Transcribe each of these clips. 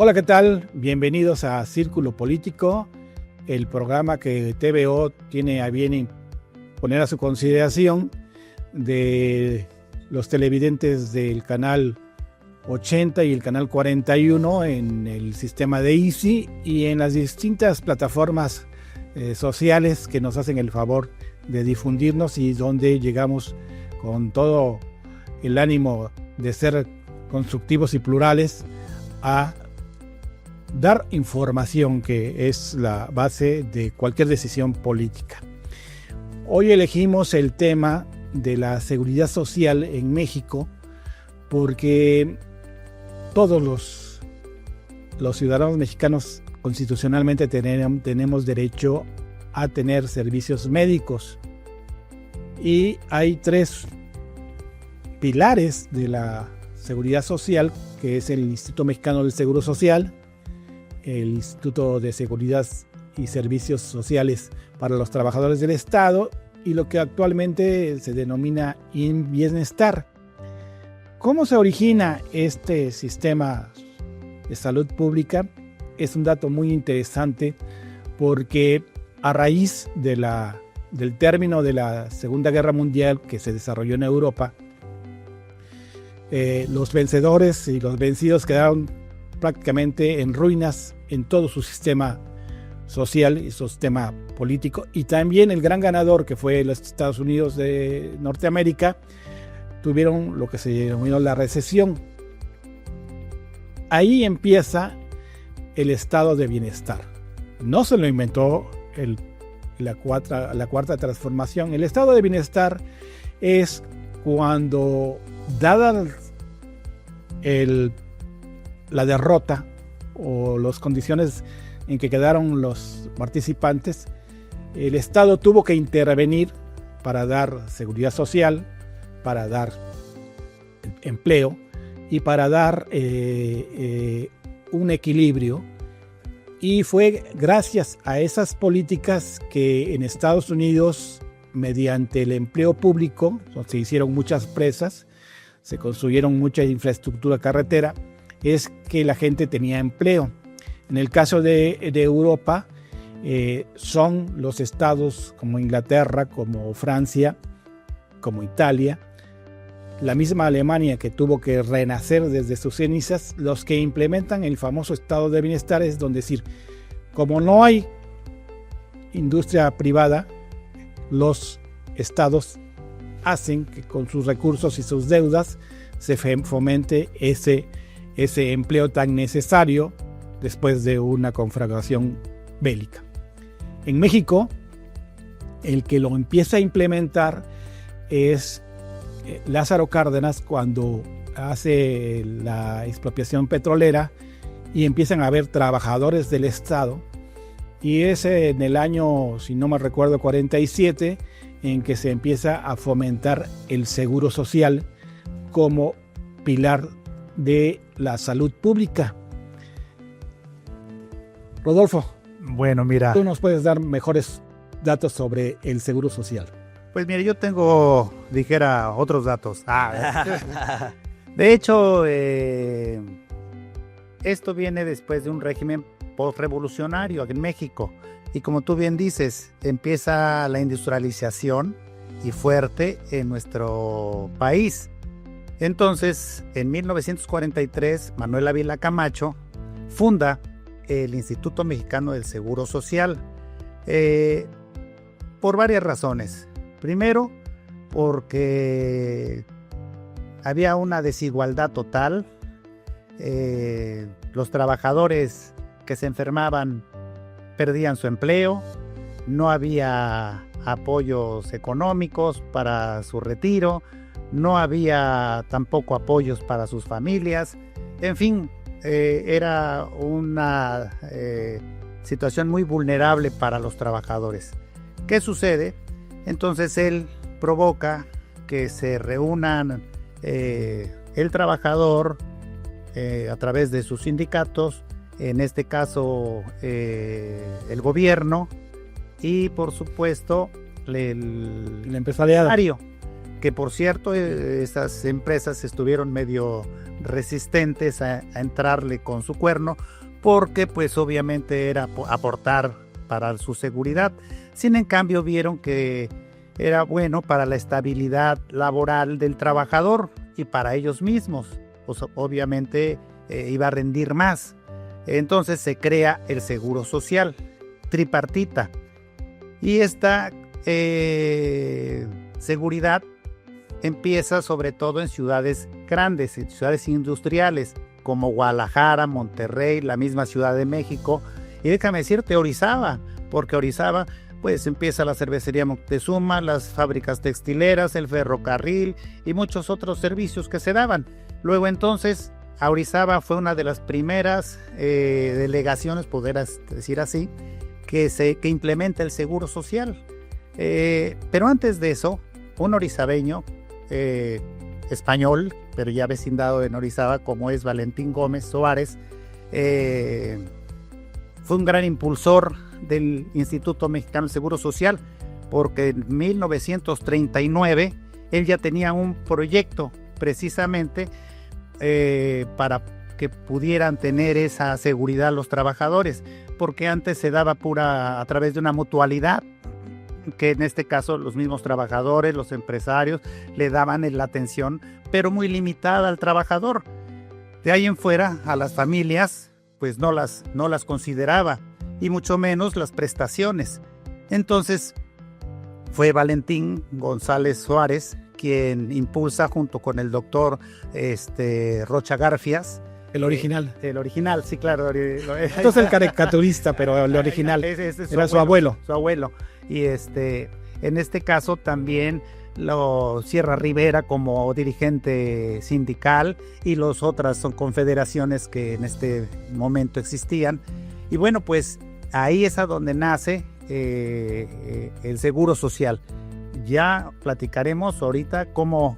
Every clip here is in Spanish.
Hola, ¿qué tal? Bienvenidos a Círculo Político, el programa que TVO tiene a bien poner a su consideración de los televidentes del canal 80 y el canal 41 en el sistema de Easy y en las distintas plataformas sociales que nos hacen el favor de difundirnos y donde llegamos con todo el ánimo de ser constructivos y plurales a dar información, que es la base de cualquier decisión política. Hoy elegimos el tema de la seguridad social en México porque todos los ciudadanos mexicanos constitucionalmente tenemos derecho a tener servicios médicos y hay tres pilares de la seguridad social, que es el Instituto Mexicano del Seguro Social, el Instituto de Seguridad y Servicios Sociales para los Trabajadores del Estado y lo que actualmente se denomina Bienestar. ¿Cómo se origina este sistema de salud pública? Es un dato muy interesante porque a raíz del término de la Segunda Guerra Mundial que se desarrolló en Europa, los vencedores y los vencidos quedaron prácticamente en ruinas en todo su sistema social y su sistema político, y también el gran ganador, que fue los Estados Unidos de Norteamérica, tuvieron lo que se denominó la recesión. Ahí empieza el estado de bienestar. No se lo inventó la cuarta transformación. El estado de bienestar es cuando, dada la derrota o las condiciones en que quedaron los participantes, el Estado tuvo que intervenir para dar seguridad social, para dar empleo y para dar un equilibrio. Y fue gracias a esas políticas que en Estados Unidos, mediante el empleo público, se hicieron muchas presas, se construyeron mucha infraestructura carretera, es que la gente tenía empleo. En el caso de Europa, son los estados como Inglaterra, como Francia, como Italia, la misma Alemania, que tuvo que renacer desde sus cenizas, los que implementan el famoso estado de bienestar. Es donde decir, como no hay industria privada, los estados hacen que con sus recursos y sus deudas se fomente ese empleo tan necesario después de una conflagración bélica. En México, el que lo empieza a implementar es Lázaro Cárdenas, cuando hace la expropiación petrolera y empiezan a haber trabajadores del Estado, y es en el año, si no me recuerdo, 47, en que se empieza a fomentar el seguro social como pilar de la salud pública. Rodolfo, bueno, mira, tú nos puedes dar mejores datos sobre el seguro social. Pues mira, yo tengo, dijera, otros datos. De hecho, esto viene después de un régimen postrevolucionario en México. Y como tú bien dices, empieza la industrialización y fuerte en nuestro país. Entonces, en 1943, Manuel Ávila Camacho funda el Instituto Mexicano del Seguro Social por varias razones. Primero, porque había una desigualdad total. Los trabajadores que se enfermaban perdían su empleo, no había apoyos económicos para su retiro, no había tampoco apoyos para sus familias. En fin, era una situación muy vulnerable para los trabajadores. ¿Qué sucede? Entonces él provoca que se reúnan el trabajador a través de sus sindicatos, en este caso el gobierno y por supuesto el empresariado. que por cierto esas empresas estuvieron medio resistentes a entrarle con su cuerno, porque pues obviamente era aportar para su seguridad. Sin en cambio vieron que era bueno para la estabilidad laboral del trabajador y para ellos mismos, pues obviamente iba a rendir más. Entonces se crea el Seguro Social, tripartita, y esta seguridad empieza sobre todo en ciudades grandes, en ciudades industriales como Guadalajara, Monterrey, la misma Ciudad de México, y déjame decirte Orizaba, porque Orizaba pues empieza la cervecería Moctezuma, las fábricas textileras, el ferrocarril y muchos otros servicios que se daban. Luego entonces Orizaba fue una de las primeras delegaciones, podrás decir así, que implementa el Seguro Social. Pero antes de eso, un orizabeño español, pero ya vecindado en Orizaba, como es Valentín Gómez Soares, fue un gran impulsor del Instituto Mexicano del Seguro Social, porque en 1939 él ya tenía un proyecto precisamente para que pudieran tener esa seguridad los trabajadores, porque antes se daba a través de una mutualidad, que en este caso los mismos trabajadores, los empresarios le daban la atención, pero muy limitada al trabajador. De ahí en fuera, a las familias pues no las consideraba, y mucho menos las prestaciones. Entonces fue Valentín González Suárez quien impulsa, junto con el doctor Rocha Garfias. El original. El original, sí, claro. Entonces el caricaturista, pero el original era su abuelo. Su abuelo. Y en este caso también lo Sierra Rivera como dirigente sindical, y las otras son confederaciones que en este momento existían. Y bueno, pues ahí es a donde nace el Seguro Social. Ya platicaremos ahorita cómo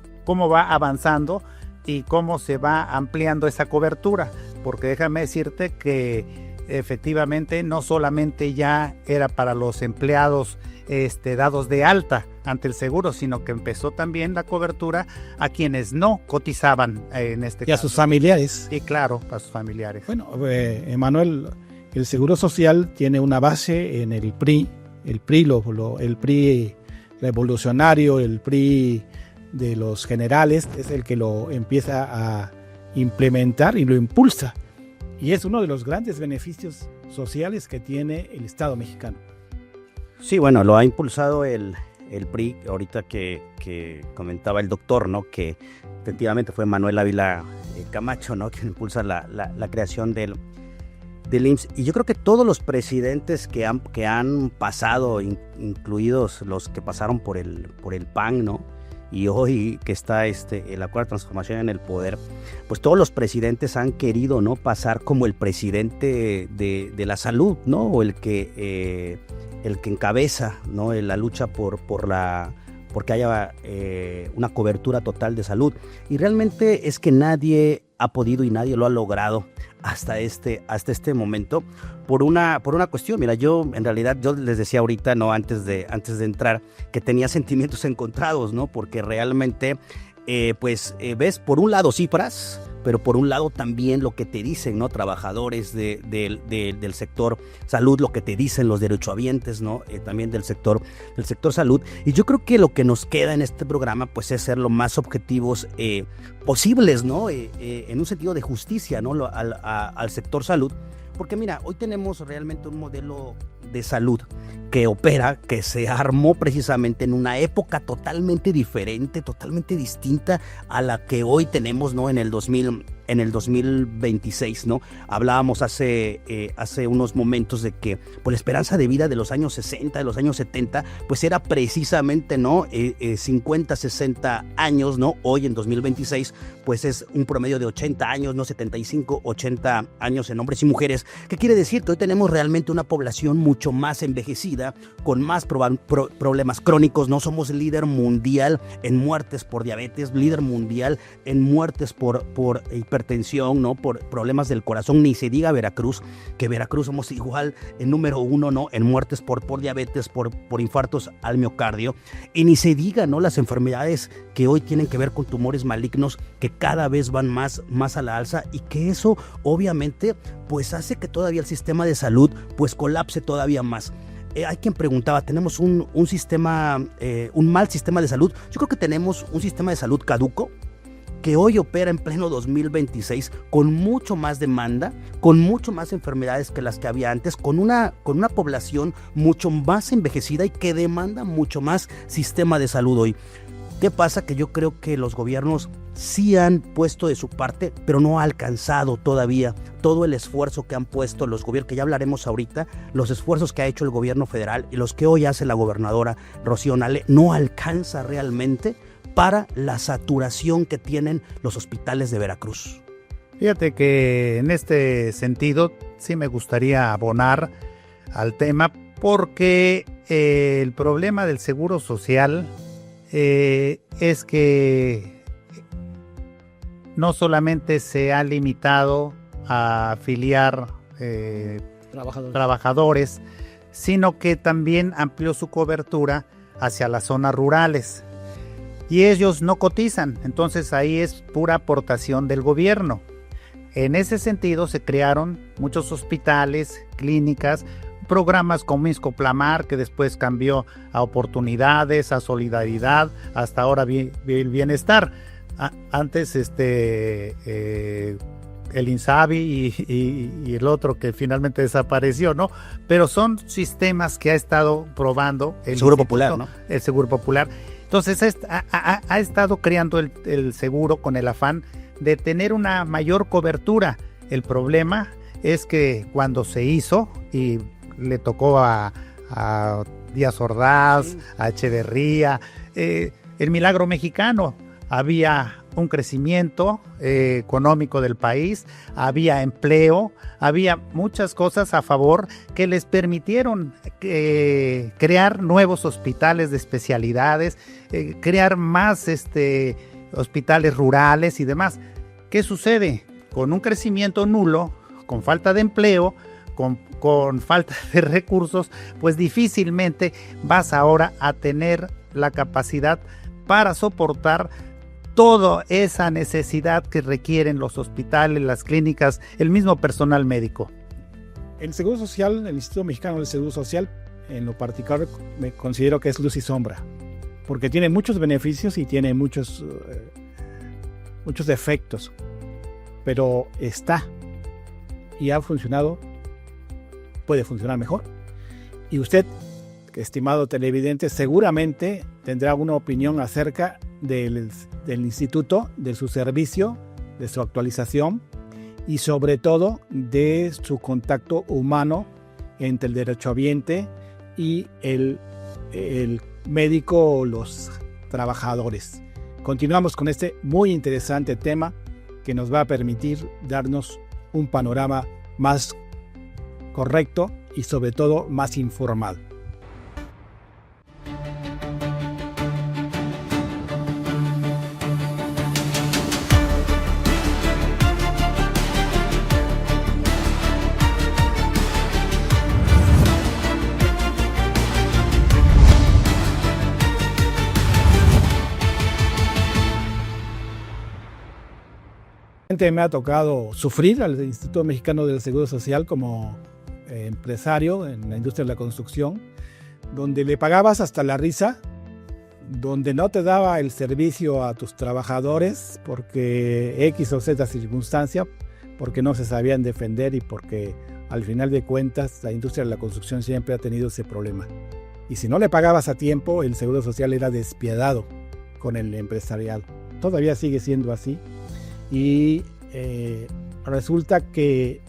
va avanzando y cómo se va ampliando esa cobertura, porque déjame decirte que efectivamente no solamente ya era para los empleados dados de alta ante el seguro, sino que empezó también la cobertura a quienes no cotizaban en este caso. Y a sus familiares. Y claro, a sus familiares. Bueno, Emanuel, el Seguro Social tiene una base en el PRI, el PRI revolucionario, el PRI de los generales, es el que lo empieza a implementar y lo impulsa. Y es uno de los grandes beneficios sociales que tiene el Estado mexicano. Sí, bueno, lo ha impulsado el PRI, ahorita que comentaba el doctor, ¿no? Que efectivamente fue Manuel Ávila Camacho, ¿no? Quien impulsa la creación del IMSS. Y yo creo que todos los presidentes que han pasado, incluidos los que pasaron por el PAN, ¿no? Y hoy que está la Cuarta Transformación en el poder, pues todos los presidentes han querido, ¿no? Pasar como el presidente de la salud, ¿no? O el que encabeza, ¿no? La lucha porque haya una cobertura total de salud. Y realmente es que nadie ha podido y nadie lo ha logrado hasta este momento por una cuestión. Mira, yo les decía ahorita, no, antes de entrar, que tenía sentimientos encontrados, ¿no? Porque realmente ves por un lado cifras, pero por un lado también lo que te dicen, ¿no? Trabajadores del sector salud, lo que te dicen los derechohabientes, ¿no? También del sector salud. Y yo creo que lo que nos queda en este programa pues es ser lo más objetivos posibles, ¿no? En un sentido de justicia, ¿no? Al sector salud. Porque mira, hoy tenemos realmente un modelo de salud que opera, que se armó precisamente en una época totalmente diferente, totalmente distinta a la que hoy tenemos, ¿no? En el 2026, ¿no? Hablábamos hace unos momentos de que pues, la esperanza de vida de los años 60, de los años 70, pues era precisamente, ¿no? 50, 60 años, ¿no? Hoy en 2026, pues es un promedio de 80 años, ¿no? 75, 80 años en hombres y mujeres. ¿Qué quiere decir? Que hoy tenemos realmente una población mucho más envejecida, con más problemas crónicos, ¿no? Somos líder mundial en muertes por diabetes, líder mundial en muertes por hipertensión, hipertensión, ¿no? Por problemas del corazón, ni se diga Veracruz, que Veracruz somos igual en número 1, ¿no? En muertes por diabetes, por infartos al miocardio, y ni se diga, ¿no? Las enfermedades que hoy tienen que ver con tumores malignos que cada vez van más a la alza, y que eso obviamente pues hace que todavía el sistema de salud pues colapse todavía más. Hay quien preguntaba, ¿tenemos un mal sistema de salud? Yo creo que tenemos un sistema de salud caduco, que hoy opera en pleno 2026 con mucho más demanda, con mucho más enfermedades que las que había antes, con una población mucho más envejecida y que demanda mucho más sistema de salud hoy. ¿Qué pasa? Que yo creo que los gobiernos sí han puesto de su parte, pero no ha alcanzado todavía todo el esfuerzo que han puesto los gobiernos, que ya hablaremos ahorita, los esfuerzos que ha hecho el gobierno federal y los que hoy hace la gobernadora Rocío Nale, no alcanza realmente para la saturación que tienen los hospitales de Veracruz. Fíjate que en este sentido sí me gustaría abonar al tema, porque el problema del seguro social es que no solamente se ha limitado a afiliar trabajadores, sino que también amplió su cobertura hacia las zonas rurales. Y ellos no cotizan, entonces ahí es pura aportación del gobierno. En ese sentido se crearon muchos hospitales, clínicas, programas como Iscoplamar, que después cambió a Oportunidades, a Solidaridad, hasta ahora el Bienestar. Antes el INSABI y el otro que finalmente desapareció, ¿no? Pero son sistemas que ha estado probando el Seguro Popular, ¿no? El Seguro Popular. Entonces ha estado creando el seguro con el afán de tener una mayor cobertura. El problema es que cuando se hizo y le tocó a Díaz Ordaz, a Echeverría, el milagro mexicano, había un crecimiento económico del país, había empleo, había muchas cosas a favor que les permitieron crear nuevos hospitales de especialidades, crear más hospitales rurales y demás. ¿Qué sucede? Con un crecimiento nulo, con falta de empleo, con falta de recursos, pues difícilmente vas ahora a tener la capacidad para soportar toda esa necesidad que requieren los hospitales, las clínicas, el mismo personal médico. El Seguro Social, el Instituto Mexicano del Seguro Social, en lo particular me considero que es luz y sombra, porque tiene muchos beneficios y tiene muchos defectos, pero está y ha funcionado, puede funcionar mejor. Y usted, estimado televidente, seguramente tendrá una opinión acerca del instituto, de su servicio, de su actualización y sobre todo de su contacto humano entre el derechohabiente y el médico o los trabajadores. Continuamos con este muy interesante tema que nos va a permitir darnos un panorama más correcto y sobre todo más informal. Me ha tocado sufrir al Instituto Mexicano del Seguro Social como empresario en la industria de la construcción, donde le pagabas hasta la risa, donde no te daba el servicio a tus trabajadores porque X o Z circunstancia, porque no se sabían defender y porque al final de cuentas la industria de la construcción siempre ha tenido ese problema. Y si no le pagabas a tiempo, el Seguro Social era despiadado con el empresariado. Todavía sigue siendo así. Y resulta que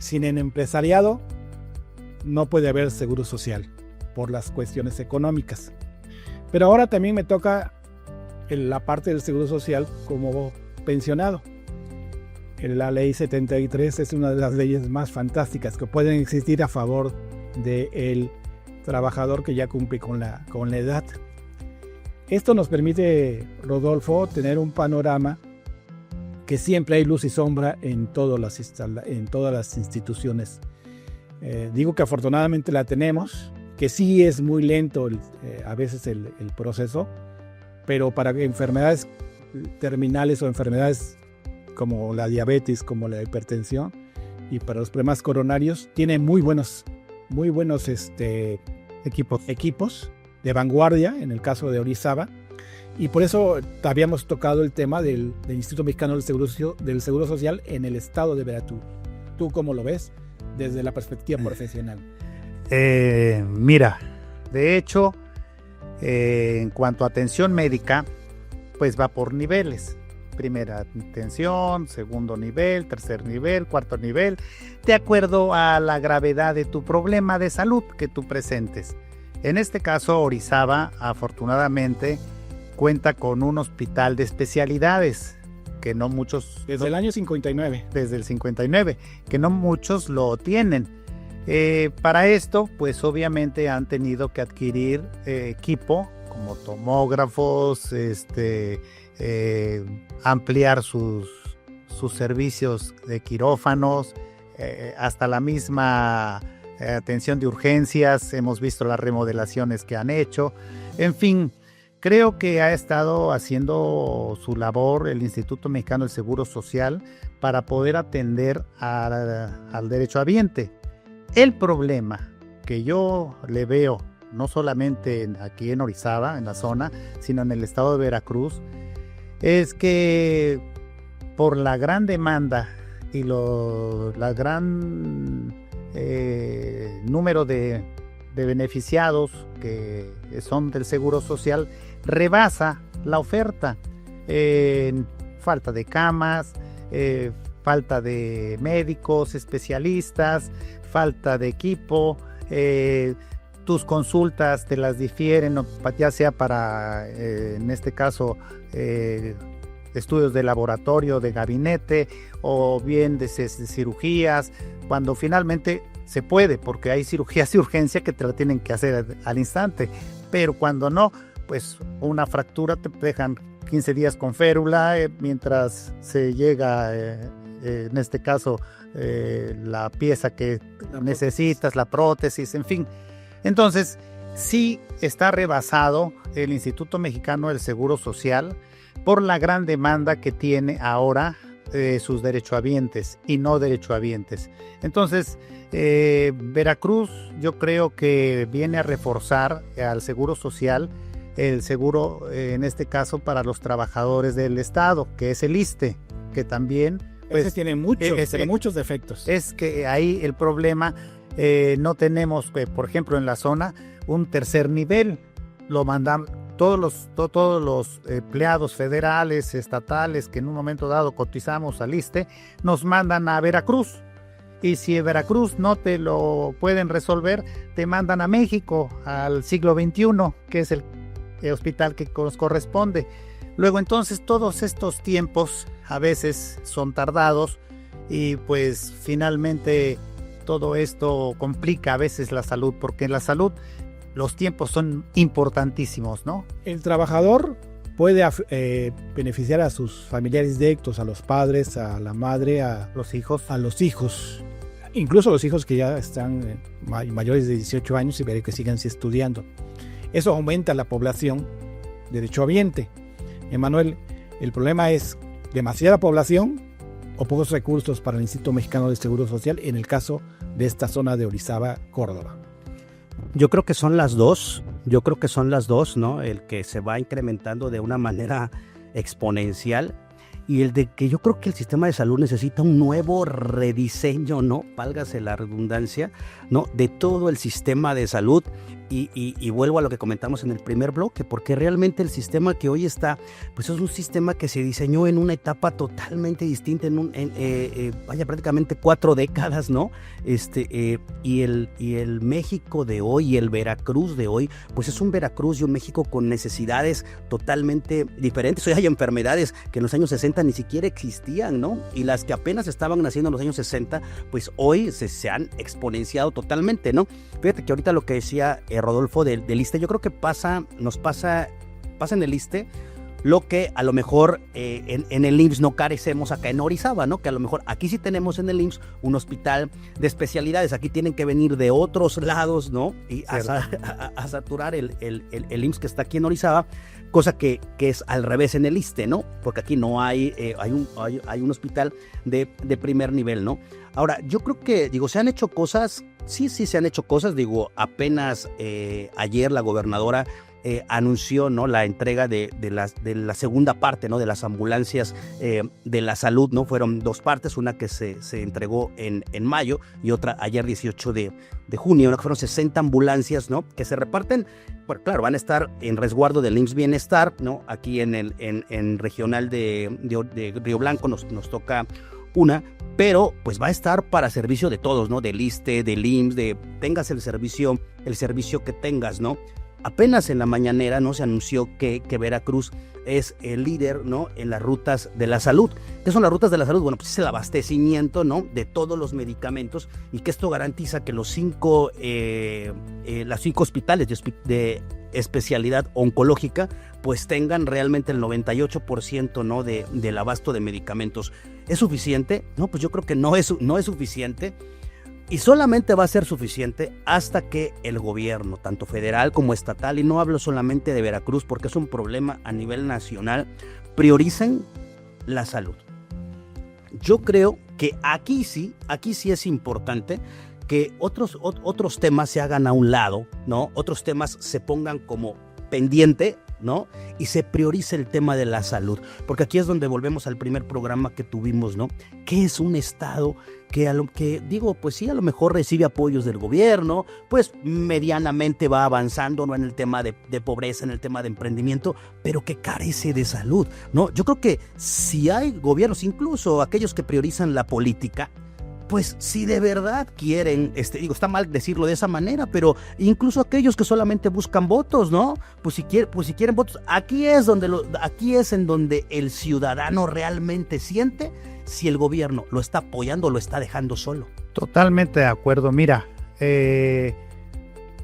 sin el empresariado no puede haber seguro social por las cuestiones económicas. Pero ahora también me toca la parte del seguro social como pensionado. La ley 73 es una de las leyes más fantásticas que pueden existir a favor del trabajador que ya cumple con la edad. Esto nos permite, Rodolfo, tener un panorama que siempre hay luz y sombra en todas las instituciones. Digo que afortunadamente la tenemos, que sí es muy lento a veces el proceso, pero para enfermedades terminales o enfermedades como la diabetes, como la hipertensión, y para los problemas coronarios, tiene muy buenos equipos de vanguardia, en el caso de Orizaba, y por eso habíamos tocado el tema del Instituto Mexicano del Seguro Social en el estado de Veracruz. ¿Tú cómo lo ves desde la perspectiva profesional? Mira, de hecho, en cuanto a atención médica, pues va por niveles. Primera atención, segundo nivel, tercer nivel, cuarto nivel, de acuerdo a la gravedad de tu problema de salud que tú presentes. En este caso, Orizaba, afortunadamente, cuenta con un hospital de especialidades, que no muchos... Desde el año 59. Desde el 59, que no muchos lo tienen. Para esto, pues obviamente han tenido que adquirir equipo, como tomógrafos, ampliar sus servicios de quirófanos, hasta la misma atención de urgencias. Hemos visto las remodelaciones que han hecho. En fin, creo que ha estado haciendo su labor el Instituto Mexicano del Seguro Social para poder atender al derechohabiente. El problema que yo le veo, no solamente aquí en Orizaba, en la zona, sino en el estado de Veracruz, es que por la gran demanda y la gran número de beneficiados que son del Seguro Social, rebasa la oferta. Falta de camas, falta de médicos especialistas, falta de equipo, tus consultas te las difieren, ya sea para, en este caso, estudios de laboratorio, de gabinete, o bien de cirugías, cuando finalmente se puede, porque hay cirugías de urgencia que te la tienen que hacer al instante, pero cuando no, pues una fractura te dejan 15 días con férula, mientras se llega, en este caso, la pieza que necesitas, la prótesis, en fin. Entonces, sí está rebasado el Instituto Mexicano del Seguro Social por la gran demanda que tiene ahora sus derechohabientes y no derechohabientes. Entonces, Veracruz yo creo que viene a reforzar al Seguro Social, el seguro en este caso para los trabajadores del Estado, que es el ISSSTE, que también... Pues, tiene muchos defectos. Es que ahí el problema, no tenemos, por ejemplo, en la zona, un tercer nivel. Lo mandan todos los empleados federales, estatales, que en un momento dado cotizamos al ISSSTE, nos mandan a Veracruz. Y si en Veracruz no te lo pueden resolver, te mandan a México, al siglo XXI, que es el hospital que nos corresponde. Luego entonces todos estos tiempos a veces son tardados y pues finalmente todo esto complica a veces la salud, porque en la salud los tiempos son importantísimos, ¿no? El trabajador puede beneficiar a sus familiares directos, a los padres, a la madre, a los hijos, incluso los hijos que ya están mayores de 18 años y veré que sigan estudiando. Eso aumenta la población derechohabiente. Emanuel, el problema es demasiada población o pocos recursos para el Instituto Mexicano del Seguro Social en el caso de esta zona de Orizaba, Córdoba. Yo creo que son las dos, ¿no? El que se va incrementando de una manera exponencial y el de que yo creo que el sistema de salud necesita un nuevo rediseño, ¿no? Válgase la redundancia, ¿no? De todo el sistema de salud. Y vuelvo a lo que comentamos en el primer bloque, porque realmente el sistema que hoy está, pues es un sistema que se diseñó en una etapa totalmente distinta, prácticamente 4 décadas, ¿no? Y el México de hoy y el Veracruz de hoy, pues es un Veracruz y un México con necesidades totalmente diferentes. Hoy hay enfermedades que en los años 60 ni siquiera existían, ¿no? Y las que apenas estaban naciendo en los años 60, pues hoy se han exponenciado totalmente, ¿no? Fíjate que ahorita lo que decía Rodolfo del ISSSTE, yo creo que pasa en el ISSSTE lo que a lo mejor en el IMSS no carecemos acá en Orizaba, ¿no? Que a lo mejor aquí sí tenemos en el IMSS un hospital de especialidades, aquí tienen que venir de otros lados, ¿no? Y a saturar el IMSS que está aquí en Orizaba, cosa que es al revés en el ISSSTE, ¿no? Porque aquí no hay un hospital de primer nivel, ¿no? Ahora, yo creo que, digo, se han hecho cosas, sí se han hecho cosas, digo, apenas ayer la gobernadora anunció, ¿no?, la entrega de la segunda parte, ¿no?, de las ambulancias de la salud, ¿no? Fueron 2 partes, una que se entregó en mayo y otra ayer 18 de junio, ¿no? Que fueron 60 ambulancias, ¿no?, que se reparten. Bueno, claro, van a estar en resguardo del IMSS Bienestar, ¿no? Aquí en regional de Río Blanco nos toca una, pero pues va a estar para servicio de todos, ¿no? Del ISSSTE, del IMSS, tengas el servicio que tengas, ¿no? Apenas en la mañanera, ¿no?, se anunció que Veracruz es el líder, ¿no?, en las rutas de la salud. ¿Qué son las rutas de la salud? Bueno, pues es el abastecimiento, ¿no?, de todos los medicamentos, y que esto garantiza que las 5 hospitales de especialidad oncológica pues tengan realmente el 98%, ¿no?, del abasto de medicamentos. ¿Es suficiente? No, pues yo creo que no es suficiente. Y solamente va a ser suficiente hasta que el gobierno, tanto federal como estatal, y no hablo solamente de Veracruz porque es un problema a nivel nacional, prioricen la salud. Yo creo que aquí sí es importante que otros temas se hagan a un lado, ¿no? Otros temas se pongan como pendiente, ¿no? Y se priorice el tema de la salud, porque aquí es donde volvemos al primer programa que tuvimos, ¿no? ¿Qué es un estado que digo, pues sí, a lo mejor recibe apoyos del gobierno, pues medianamente va avanzando, ¿no?, en el tema de pobreza, en el tema de emprendimiento, pero que carece de salud, ¿no? Yo creo que si hay gobiernos, incluso aquellos que priorizan la política, pues si de verdad quieren, digo, está mal decirlo de esa manera, pero incluso aquellos que solamente buscan votos, ¿no? Pues si quieren votos, aquí es en donde el ciudadano realmente siente si el gobierno lo está apoyando o lo está dejando solo. Totalmente de acuerdo. Mira,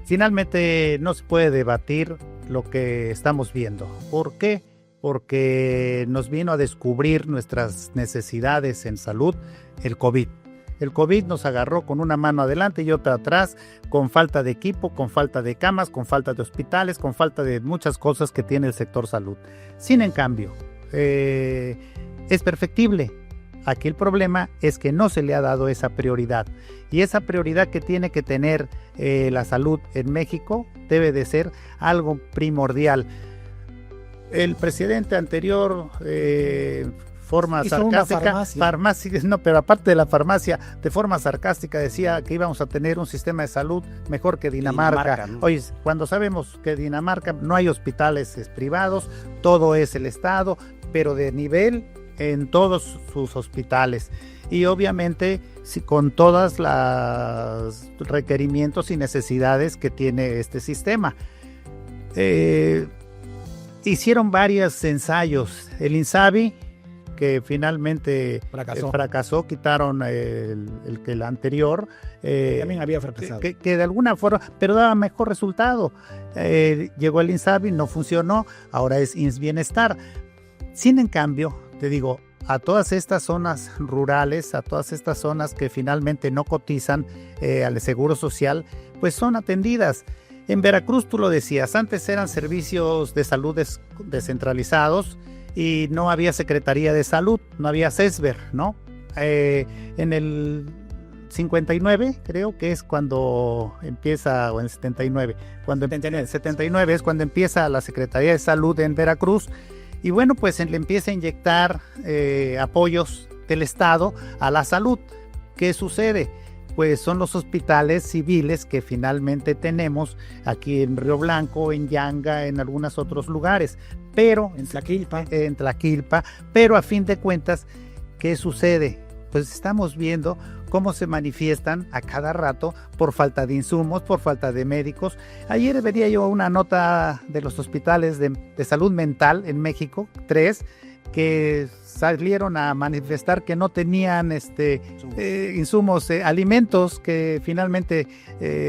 finalmente no se puede debatir lo que estamos viendo. ¿Por qué? Porque nos vino a descubrir nuestras necesidades en salud el COVID. El COVID nos agarró con una mano adelante y otra atrás, con falta de equipo, con falta de camas, con falta de hospitales, con falta de muchas cosas que tiene el sector salud. Sin en cambio, es perfectible. Aquí el problema es que no se le ha dado esa prioridad. Y esa prioridad que tiene que tener la salud en México debe de ser algo primordial. El presidente anterior... forma sarcástica, farmacia, no, pero aparte de la farmacia, de forma sarcástica decía que íbamos a tener un sistema de salud mejor que Dinamarca, ¿no? Oye, cuando sabemos que Dinamarca no hay hospitales los todo es el Estado, pero de nivel en todos sus hospitales. Y obviamente con todos los requerimientos y necesidades que tiene este sistema. Hicieron varios ensayos. El INSABI, que finalmente fracasó, quitaron el anterior. También había fracasado. Que de alguna forma, pero daba mejor resultado. Llegó el INSABI, no funcionó, ahora es IMSS Bienestar. Sin en cambio, te digo, a todas estas zonas rurales, a todas estas zonas que finalmente no cotizan al Seguro Social, pues son atendidas. En Veracruz, tú lo decías, antes eran servicios de salud descentralizados, y no había Secretaría de Salud, no había CESBER, ¿no? En el 59, creo que es cuando empieza, o en el 79, en el 79 es cuando empieza la Secretaría de Salud en Veracruz, y bueno, pues le empieza a inyectar apoyos del Estado a la salud. ¿Qué sucede? Pues son los hospitales civiles que finalmente tenemos aquí en Río Blanco, en Yanga, en algunos otros lugares, pero en Tlaquilpa, pero a fin de cuentas, ¿qué sucede? Pues estamos viendo cómo se manifiestan a cada rato por falta de insumos, por falta de médicos. Ayer veía yo una nota de los hospitales de salud mental en México, 3, que salieron a manifestar que no tenían insumos, alimentos, que finalmente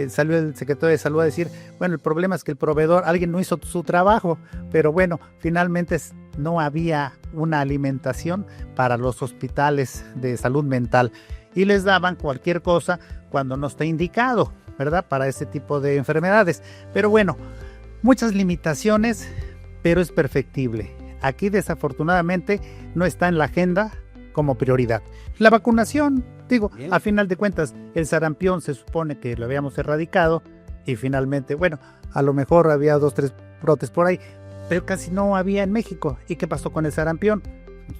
salió el secretario de Salud a decir, bueno, el problema es que el proveedor, alguien no hizo su trabajo, pero bueno, finalmente no había una alimentación para los hospitales de salud mental y les daban cualquier cosa cuando no está indicado, ¿verdad? Para ese tipo de enfermedades. Pero bueno, muchas limitaciones, pero es perfectible. Aquí desafortunadamente no está en la agenda como prioridad. La vacunación, digo, a final de cuentas, el sarampión se supone que lo habíamos erradicado y finalmente, bueno, a lo mejor había 2, 3 brotes por ahí, pero casi no había en México. ¿Y qué pasó con el sarampión?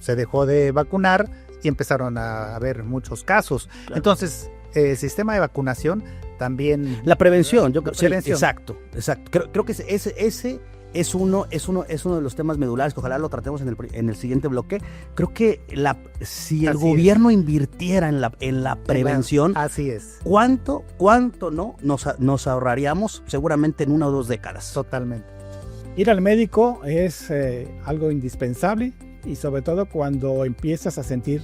Se dejó de vacunar y empezaron a haber muchos casos. Claro. Entonces, el sistema de vacunación también... La prevención, yo creo. Prevención. Sí, exacto. Creo que ese es uno de los temas medulares que ojalá lo tratemos en el siguiente bloque. Creo que si el gobierno invirtiera en la prevención, así es. ¿Cuánto no nos ahorraríamos seguramente en 1 o 2 décadas? Totalmente. Ir al médico es algo indispensable y sobre todo cuando empiezas a sentir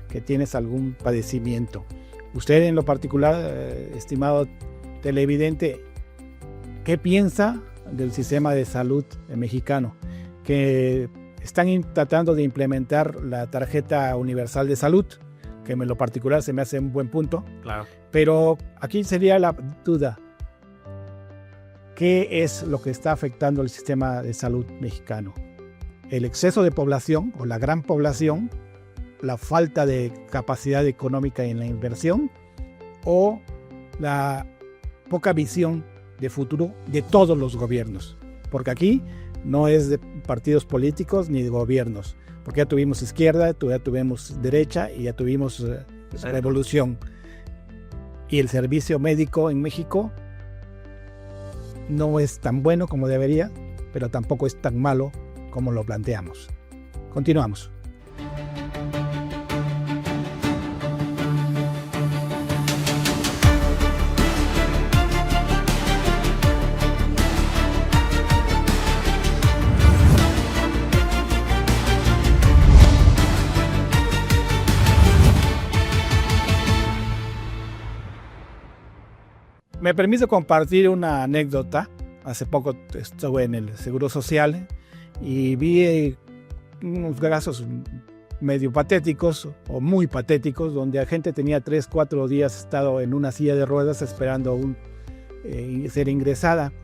que tienes algún padecimiento. Usted en lo particular, estimado televidente, ¿qué piensa del sistema de salud mexicano? Que están tratando de implementar la tarjeta universal de salud, que en lo particular se me hace un buen punto. Claro. Pero aquí sería la duda. ¿Qué es lo que está afectando el sistema de salud mexicano? ¿El exceso de población o la gran población? ¿La falta de capacidad económica en la inversión? ¿O la poca visión de futuro de todos los gobiernos? Porque aquí no es de partidos políticos ni de gobiernos, porque ya tuvimos izquierda, ya tuvimos derecha y ya tuvimos revolución. Y el servicio médico en México no es tan bueno como debería, pero tampoco es tan malo como lo planteamos. Continuamos. Me permito compartir una anécdota. Hace poco estuve en el Seguro Social y vi unos casos medio patéticos o muy patéticos, donde la gente tenía 3, 4 días estado en una silla de ruedas esperando ser ingresada.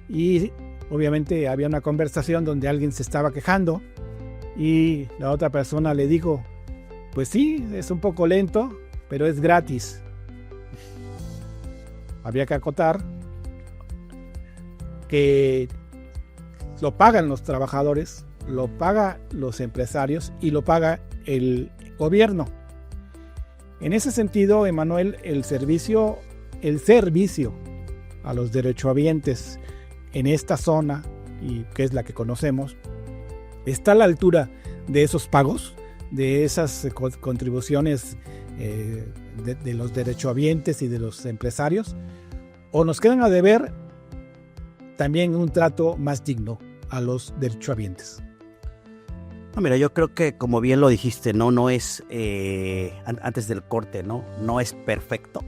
Y obviamente había una conversación donde alguien se estaba quejando y la otra persona le dijo, pues sí, es un poco lento, pero es gratis. Había que acotar que lo pagan los trabajadores, lo pagan los empresarios y lo paga el gobierno. En ese sentido, Emanuel, el servicio a los derechohabientes en esta zona, y que es la que conocemos, está a la altura de esos pagos, de esas contribuciones de los derechohabientes y de los empresarios, o nos quedan a deber también un trato más digno a los derechohabientes. No, mira, yo creo que como bien lo dijiste, no es antes del corte, no es perfecto,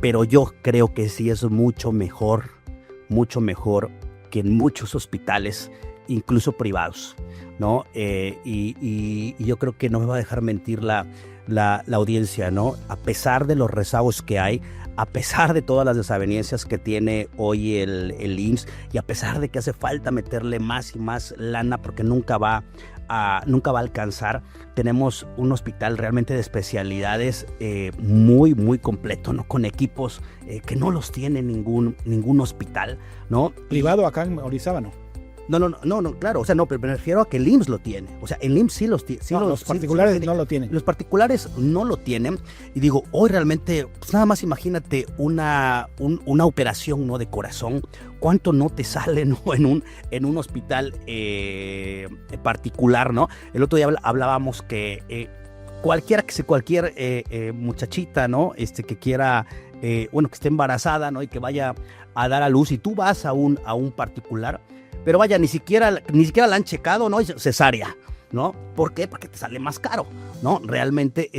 pero yo creo que sí es mucho mejor que en muchos hospitales, incluso privados, ¿no? Y yo creo que no me va a dejar mentir la audiencia, ¿no? A pesar de los rezagos que hay, a pesar de todas las desavenencias que tiene hoy el IMSS y a pesar de que hace falta meterle más y más lana porque nunca va a alcanzar, tenemos un hospital realmente de especialidades muy, muy completo, ¿no? Con equipos que no los tiene ningún hospital, ¿no? Privado acá en Orizaba, No, claro, o sea, no, pero me refiero a que el IMSS lo tiene. O sea, el IMSS sí los tiene. Sí, los particulares no lo tienen. Los particulares no lo tienen. Y digo, hoy realmente, pues nada más imagínate una operación, ¿no? De corazón. ¿Cuánto no te sale, ¿no? en un hospital particular, ¿no? El otro día hablábamos que cualquier muchachita, ¿no? Que quiera, que esté embarazada, ¿no? Y que vaya a dar a luz, y tú vas a un particular, pero vaya, ni siquiera la han checado, ¿no? Es cesárea, ¿no? ¿Por qué? Porque te sale más caro, ¿no? Realmente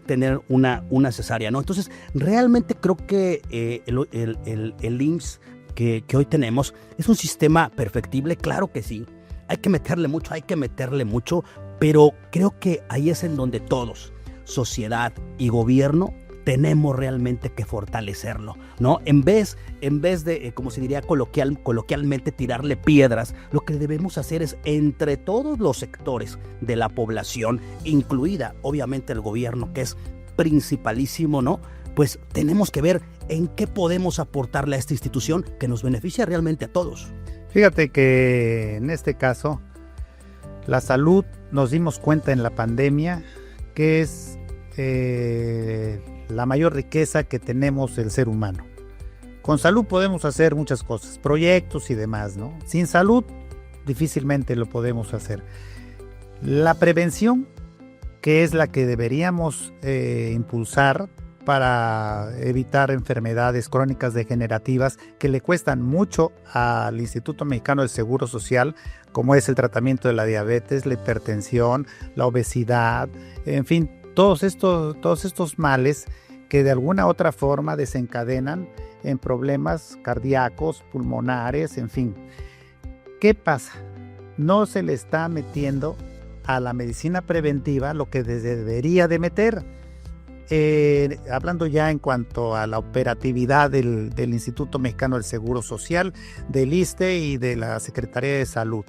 tener una cesárea, ¿no? Entonces, realmente creo que el IMSS que hoy tenemos es un sistema perfectible, claro que sí. Hay que meterle mucho, pero creo que ahí es en donde todos, sociedad y gobierno, tenemos realmente que fortalecerlo, ¿no? En vez de, como se diría coloquialmente, tirarle piedras, lo que debemos hacer es, entre todos los sectores de la población, incluida obviamente el gobierno, que es principalísimo, ¿no? Pues tenemos que ver en qué podemos aportarle a esta institución que nos beneficia realmente a todos. Fíjate que en este caso, la salud, nos dimos cuenta en la pandemia que es la mayor riqueza que tenemos el ser humano. Con salud podemos hacer muchas cosas, proyectos y demás, ¿no? Sin salud difícilmente lo podemos hacer. La prevención, que es la que deberíamos impulsar para evitar enfermedades crónicas degenerativas que le cuestan mucho al Instituto Mexicano del Seguro Social, como es el tratamiento de la diabetes, la hipertensión, la obesidad, en fin, todos estos males que de alguna u otra forma desencadenan en problemas cardíacos, pulmonares, en fin. ¿Qué pasa? No se le está metiendo a la medicina preventiva lo que debería de meter. Hablando ya en cuanto a la operatividad del Instituto Mexicano del Seguro Social, del ISSSTE y de la Secretaría de Salud.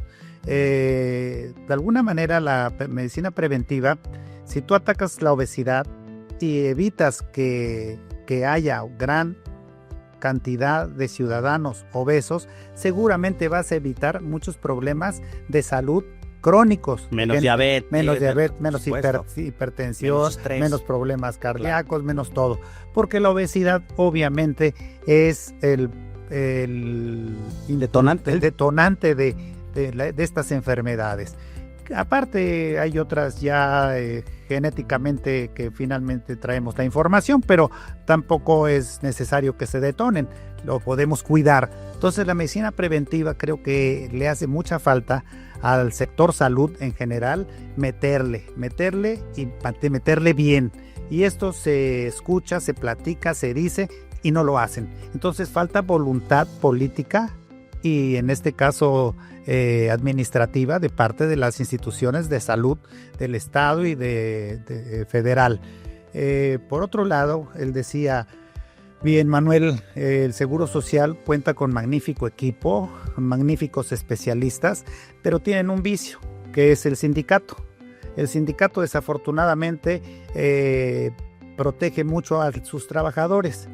De alguna manera la medicina preventiva, si tú atacas la obesidad y evitas que haya gran cantidad de ciudadanos obesos, seguramente vas a evitar muchos problemas de salud crónicos. Menos diabetes, menos hipertensión, menos problemas cardíacos, menos todo. Porque la obesidad obviamente es el detonante de estas enfermedades. Aparte hay otras ya genéticamente que finalmente traemos la información, pero tampoco es necesario que se detonen, lo podemos cuidar. Entonces la medicina preventiva creo que le hace mucha falta al sector salud en general, meterle y meterle bien. Y esto se escucha, se platica, se dice y no lo hacen. Entonces falta voluntad política y en este caso administrativa de parte de las instituciones de salud del Estado y de federal. Por otro lado, él decía, bien Manuel, el Seguro Social cuenta con magnífico equipo, magníficos especialistas, pero tienen un vicio, que es el sindicato. El sindicato desafortunadamente protege mucho a sus trabajadores.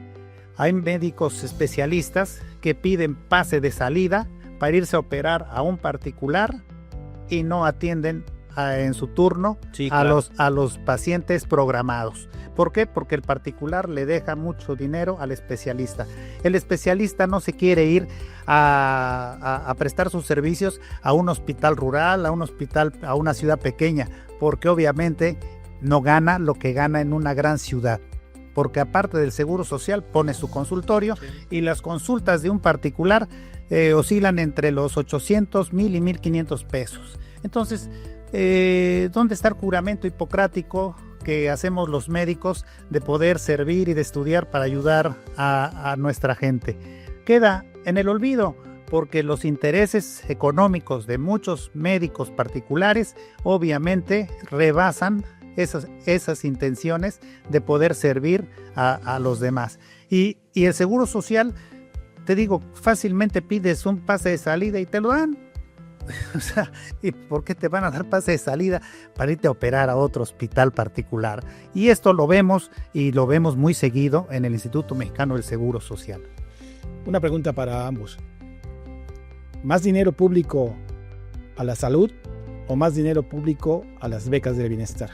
Hay médicos especialistas que piden pase de salida para irse a operar a un particular y no atienden en su turno a los pacientes programados. ¿Por qué? Porque el particular le deja mucho dinero al especialista. El especialista no se quiere ir a prestar sus servicios a un hospital rural, a una ciudad pequeña, porque obviamente no gana lo que gana en una gran ciudad. Porque aparte del Seguro Social pone su consultorio y las consultas de un particular oscilan entre los 800, 1,000 y 1,500 pesos. Entonces, ¿dónde está el juramento hipocrático que hacemos los médicos de poder servir y de estudiar para ayudar a nuestra gente? Queda en el olvido porque los intereses económicos de muchos médicos particulares obviamente rebasan esas intenciones de poder servir a los demás. Y el Seguro Social, te digo, fácilmente pides un pase de salida y te lo dan. O sea, ¿y por qué te van a dar pase de salida para irte a operar a otro hospital particular? Y esto lo vemos y lo vemos muy seguido en el Instituto Mexicano del Seguro Social. Una pregunta para ambos. ¿Más dinero público a la salud o más dinero público a las becas del bienestar?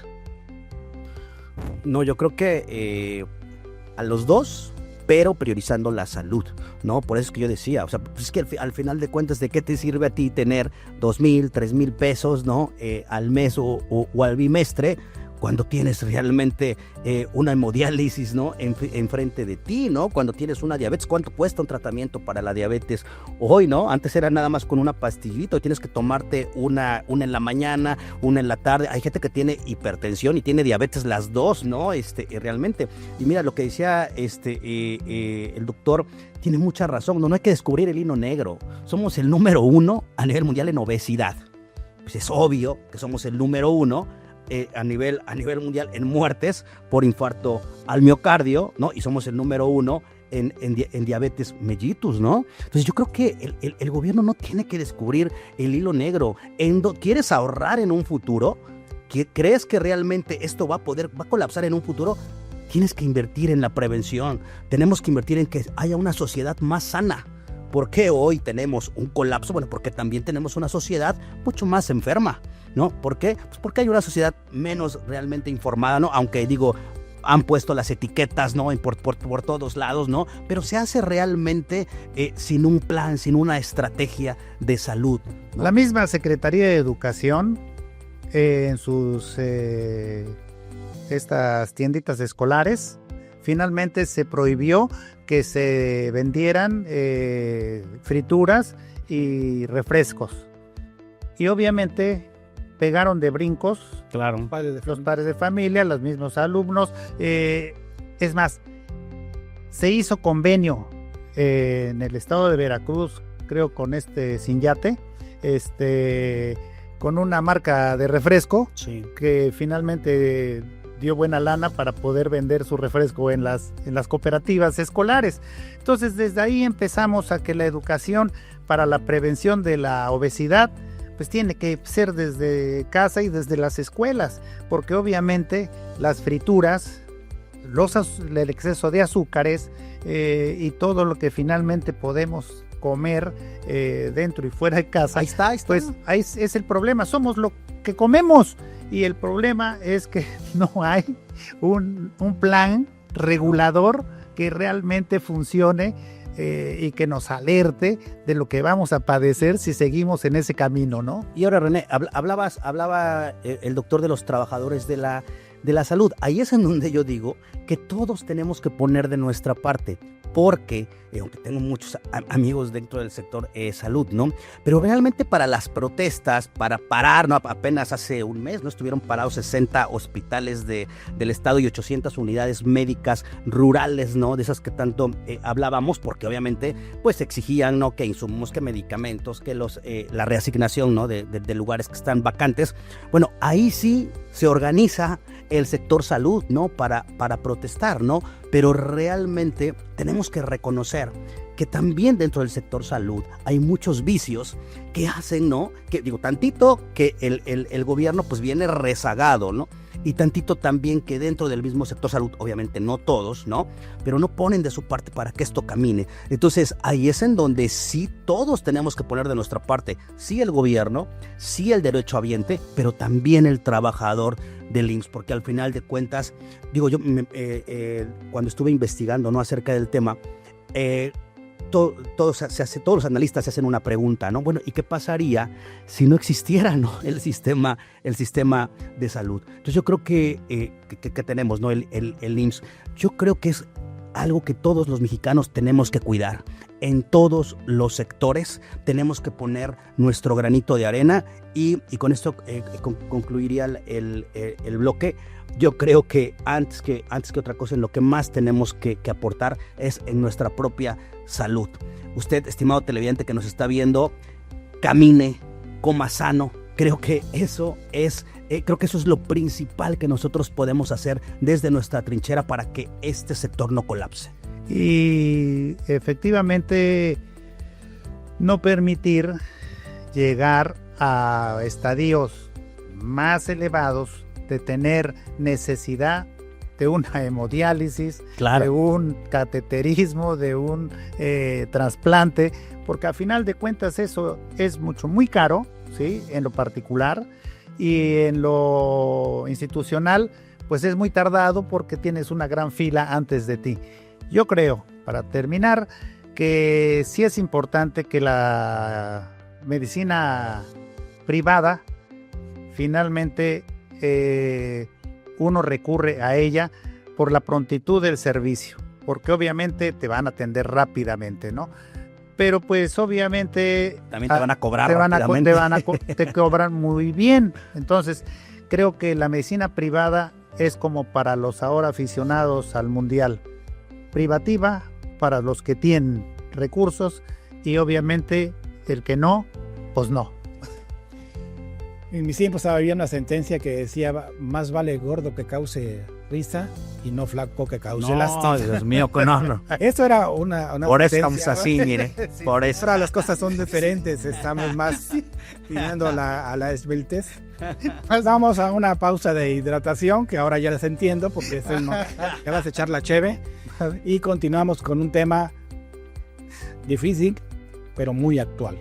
No, yo creo que a los dos, pero priorizando la salud, ¿no? Por eso es que yo decía, o sea, pues es que al final de cuentas, ¿de qué te sirve a ti tener 2,000, 3,000 pesos, ¿no? Al mes o al bimestre, cuando tienes realmente una hemodiálisis, ¿no? Enfrente de ti, ¿no? Cuando tienes una diabetes, ¿cuánto cuesta un tratamiento para la diabetes hoy, ¿no? Antes era nada más con una pastillita, hoy tienes que tomarte una en la mañana, una en la tarde. Hay gente que tiene hipertensión y tiene diabetes las dos, ¿no? Realmente. Y mira, lo que decía el doctor tiene mucha razón, no hay que descubrir el hilo negro. Somos el número 1 a nivel mundial en obesidad. Pues es obvio que somos el número 1 a nivel mundial en muertes por infarto al miocardio, ¿no? Y somos el número 1 en diabetes mellitus, ¿no? Entonces yo creo que el gobierno no tiene que descubrir el hilo negro. ¿Quieres ahorrar en un futuro? ¿Crees que realmente esto va a colapsar en un futuro? Tienes que invertir en la prevención. Tenemos que invertir en que haya una sociedad más sana. ¿Por qué hoy tenemos un colapso? Bueno, porque también tenemos una sociedad mucho más enferma, ¿no? ¿Por qué? Pues porque hay una sociedad menos realmente informada, ¿no? Aunque digo, han puesto las etiquetas, ¿no? Por todos lados, ¿no? Pero se hace realmente sin un plan, sin una estrategia de salud, ¿no? La misma Secretaría de Educación en sus estas tienditas escolares finalmente se prohibió que se vendieran frituras y refrescos. Y obviamente pegaron de brincos, claro, los padres de familia, los mismos alumnos. Es más, se hizo convenio en el estado de Veracruz, creo con Sinyate, con una marca de refresco, sí, que finalmente dio buena lana para poder vender su refresco en las cooperativas escolares. Entonces desde ahí empezamos a que la educación para la prevención de la obesidad pues tiene que ser desde casa y desde las escuelas, porque obviamente las frituras, el exceso de azúcares y todo lo que finalmente podemos comer dentro y fuera de casa, ahí está. Pues ahí es el problema, somos lo que comemos. Y el problema es que no hay un plan regulador que realmente funcione y que nos alerte de lo que vamos a padecer si seguimos en ese camino, ¿no? Y ahora, René, hablaba el doctor de los trabajadores de la salud. Ahí es en donde yo digo que todos tenemos que poner de nuestra parte, porque, aunque tengo muchos amigos dentro del sector salud, ¿no? Pero realmente para las protestas, para parar, ¿no? Apenas hace un mes, ¿no? Estuvieron parados 60 hospitales del estado y 800 unidades médicas rurales, ¿no? De esas que tanto hablábamos, porque obviamente, pues exigían, ¿no? Que insumos, que medicamentos, que la reasignación, ¿no? De lugares que están vacantes. Bueno, ahí sí se organiza el sector salud, ¿no? Para protestar, ¿no? Pero realmente tenemos que reconocer que también dentro del sector salud hay muchos vicios que hacen, ¿no? Que digo, tantito que el gobierno pues viene rezagado, ¿no? Y tantito también que dentro del mismo sector salud, obviamente no todos, ¿no? Pero no ponen de su parte para que esto camine. Entonces ahí es en donde sí todos tenemos que poner de nuestra parte, sí el gobierno, sí el derechohabiente, pero también el trabajador del IMSS, porque al final de cuentas, digo yo, cuando estuve investigando, ¿no? Acerca del tema, todos los analistas se hacen una pregunta, ¿no? Bueno, ¿y qué pasaría si no existiera, ¿no? el sistema de salud? Entonces yo creo que tenemos, ¿no? El IMSS, yo creo que es algo que todos los mexicanos tenemos que cuidar. En todos los sectores tenemos que poner nuestro granito de arena y con esto concluiría el bloque. Yo creo que antes que otra cosa, en lo que más tenemos que aportar es en nuestra propia salud. Usted, estimado televidente que nos está viendo, camine, coma sano. Creo que eso es lo principal que nosotros podemos hacer desde nuestra trinchera para que este sector no colapse. Y efectivamente no permitir llegar a estadios más elevados de tener necesidad de una hemodiálisis, claro, de un cateterismo, de un trasplante, porque a final de cuentas eso es muy caro, ¿sí? En lo particular, y en lo institucional pues es muy tardado porque tienes una gran fila antes de ti. Yo creo, para terminar, que sí es importante que la medicina privada finalmente uno recurre a ella por la prontitud del servicio, porque obviamente te van a atender rápidamente, ¿no? Pero pues obviamente también te van a cobrar te cobran muy bien. Entonces creo que la medicina privada es como para los ahora aficionados al mundial, privativa para los que tienen recursos y obviamente el que no, pues no. En mis tiempos había una sentencia que decía: más vale gordo que cause risa y no flaco que cause lástima. No, Dios mío, no. Eso era una Por eso sentencia, estamos así, mire. Sí. Por eso. Ahora las cosas son diferentes, estamos más tirando a la esbeltez. Vamos a una pausa de hidratación, que ahora ya les entiendo, porque eso no, ya vas a echar la cheve. Y continuamos con un tema difícil, pero muy actual.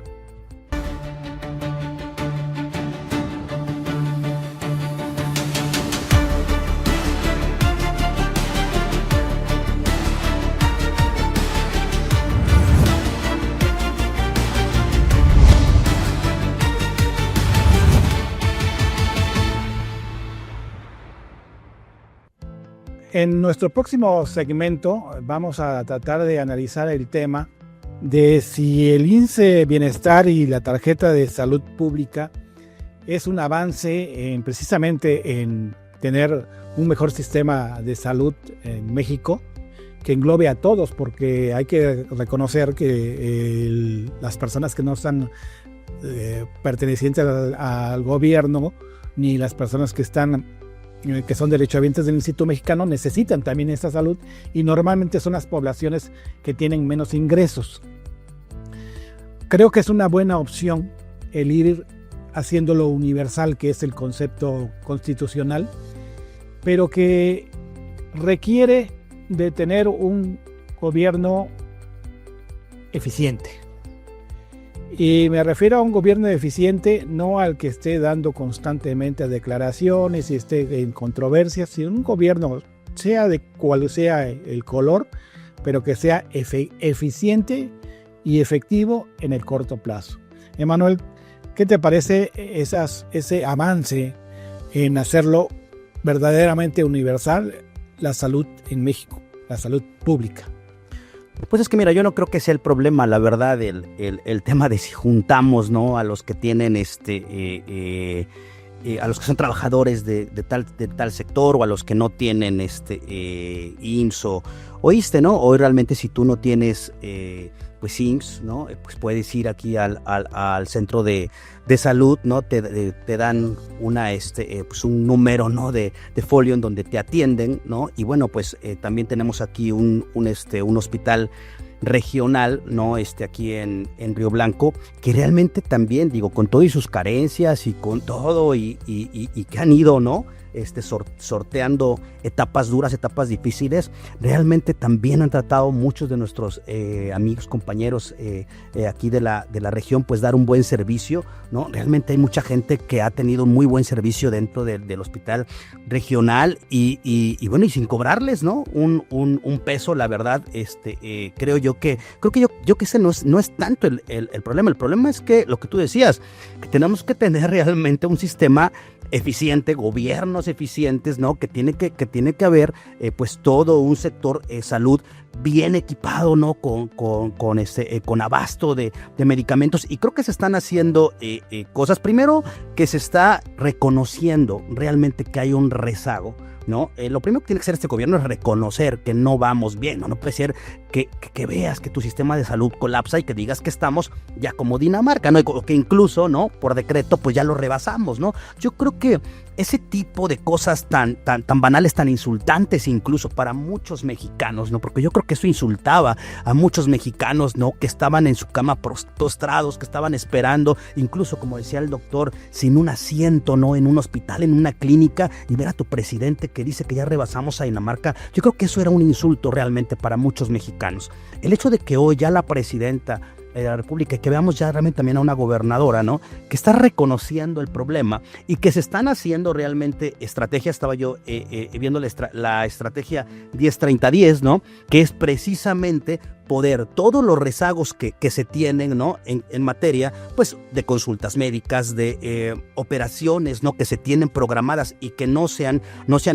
En nuestro próximo segmento vamos a tratar de analizar el tema de si el índice Bienestar y la tarjeta de salud pública es un avance precisamente en tener un mejor sistema de salud en México que englobe a todos, porque hay que reconocer que las personas que no están pertenecientes al gobierno, ni las personas que son derechohabientes del Instituto Mexicano, necesitan también esta salud, y normalmente son las poblaciones que tienen menos ingresos. Creo que es una buena opción el ir haciéndolo universal, que es el concepto constitucional, pero que requiere de tener un gobierno eficiente. Y me refiero a un gobierno eficiente, no al que esté dando constantemente declaraciones y esté en controversias, sino un gobierno, sea de cual sea el color, pero que sea eficiente y efectivo en el corto plazo. Emanuel, ¿qué te parece ese avance en hacerlo verdaderamente universal, la salud en México, la salud pública? Pues es que mira, yo no creo que sea el problema, la verdad, el tema de si juntamos, ¿no?, a los que tienen a los que son trabajadores de tal sector, o a los que no tienen IMSS o ISSSTE, ¿no? O realmente si tú no tienes pues IMSS, ¿no?, pues puedes ir aquí al centro de salud, ¿no? Te dan pues un número, ¿no?, de folio en donde te atienden, ¿no? Y bueno, pues también tenemos aquí un hospital regional, ¿no?, aquí en Río Blanco, que realmente también, digo, con todo y sus carencias y con todo y que han ido, ¿no?, sorteando etapas duras, etapas difíciles, realmente también han tratado muchos de nuestros amigos, compañeros aquí de la región, pues dar un buen servicio, ¿no? Realmente hay mucha gente que ha tenido un muy buen servicio dentro del hospital regional y bueno, y sin cobrarles, ¿no?, un peso, la verdad. Creo que ese no es tanto el problema. El problema es que lo que tú decías, que tenemos que tener realmente un sistema eficiente, gobiernos eficientes, ¿no?, que tiene que haber pues todo un sector salud bien equipado, ¿no?, con abasto de medicamentos, y creo que se están haciendo cosas. Primero, que se está reconociendo realmente que hay un rezago, ¿no? Lo primero que tiene que hacer este gobierno es reconocer que no vamos bien, ¿no? No puede ser que veas que tu sistema de salud colapsa y que digas que estamos ya como Dinamarca, ¿no? Y que incluso, ¿no?, por decreto, pues ya lo rebasamos, ¿no? Yo creo que ese tipo de cosas tan banales, tan insultantes incluso para muchos mexicanos, ¿no? Porque yo creo que eso insultaba a muchos mexicanos, ¿no?, que estaban en su cama postrados, que estaban esperando, incluso, como decía el doctor, sin un asiento, ¿no?, en un hospital, en una clínica, y ver a tu presidente que dice que ya rebasamos a Dinamarca. Yo creo que eso era un insulto realmente para muchos mexicanos. El hecho de que hoy ya la presidenta de la República, y que veamos ya realmente también a una gobernadora, ¿no?, que está reconociendo el problema y que se están haciendo realmente estrategias. Estaba yo viendo la estrategia 10-30-10, ¿no?, que es precisamente poder todos los rezagos que se tienen, ¿no? en materia pues, de consultas médicas, de operaciones, ¿no? que se tienen programadas y que no se han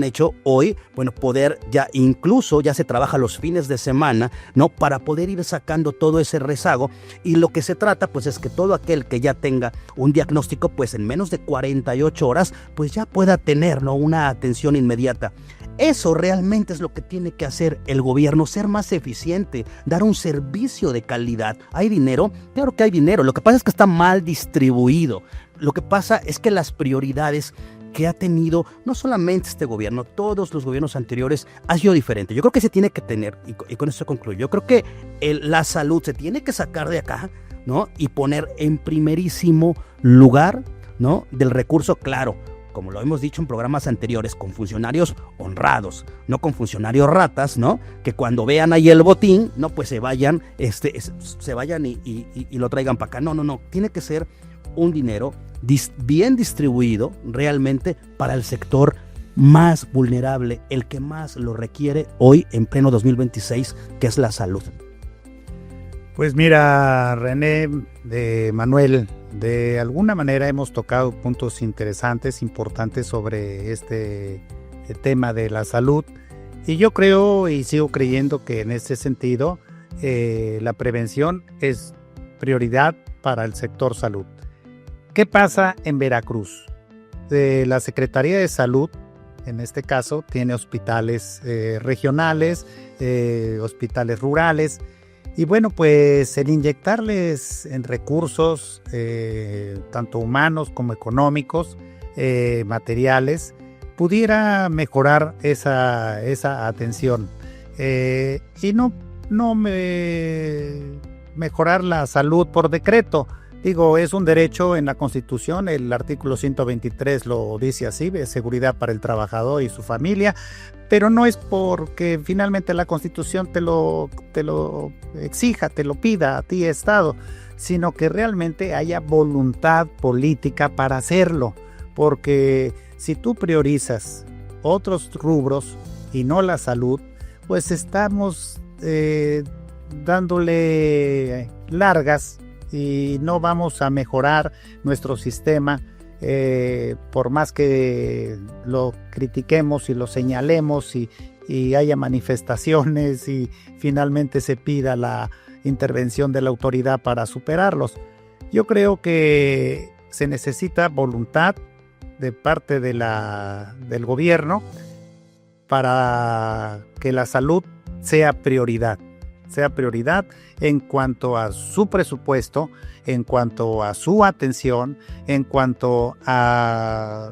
hecho hoy, bueno, poder ya incluso ya se trabaja los fines de semana, ¿no? para poder ir sacando todo ese rezago, y lo que se trata pues es que todo aquel que ya tenga un diagnóstico, pues en menos de 48 horas pues ya pueda tener, ¿no? una atención inmediata. Eso realmente es lo que tiene que hacer el gobierno, ser más eficiente, dar un servicio de calidad. ¿Hay dinero? Claro que hay dinero, lo que pasa es que está mal distribuido. Lo que pasa es que las prioridades que ha tenido no solamente este gobierno, todos los gobiernos anteriores ha sido diferente. Yo creo que se tiene que tener, y con esto concluyo, yo creo que la salud se tiene que sacar de acá, ¿no? y poner en primerísimo lugar, ¿no? del recurso, claro, como lo hemos dicho en programas anteriores, con funcionarios honrados, no con funcionarios ratas, ¿no? Que cuando vean ahí el botín, no, pues se vayan y lo traigan para acá. No, tiene que ser un dinero bien distribuido realmente para el sector más vulnerable, el que más lo requiere hoy en pleno 2026, que es la salud. Pues mira, René, Manuel, de alguna manera hemos tocado puntos interesantes, importantes sobre este tema de la salud, y yo creo y sigo creyendo que en ese sentido la prevención es prioridad para el sector salud. ¿Qué pasa en Veracruz? La Secretaría de Salud, en este caso, tiene hospitales regionales, hospitales rurales. Y bueno, pues el inyectarles en recursos, tanto humanos como económicos, materiales, pudiera mejorar esa atención. Y no mejorar la salud por decreto. Digo, es un derecho en la Constitución, el artículo 123 lo dice así, de seguridad para el trabajador y su familia, pero no es porque finalmente la Constitución te lo exija, te lo pida a ti, Estado, sino que realmente haya voluntad política para hacerlo, porque si tú priorizas otros rubros y no la salud, pues estamos dándole largas y no vamos a mejorar nuestro sistema, por más que lo critiquemos y lo señalemos y haya manifestaciones y finalmente se pida la intervención de la autoridad para superarlos. Yo creo que se necesita voluntad de parte del gobierno para que la salud sea prioridad en cuanto a su presupuesto, en cuanto a su atención, en cuanto a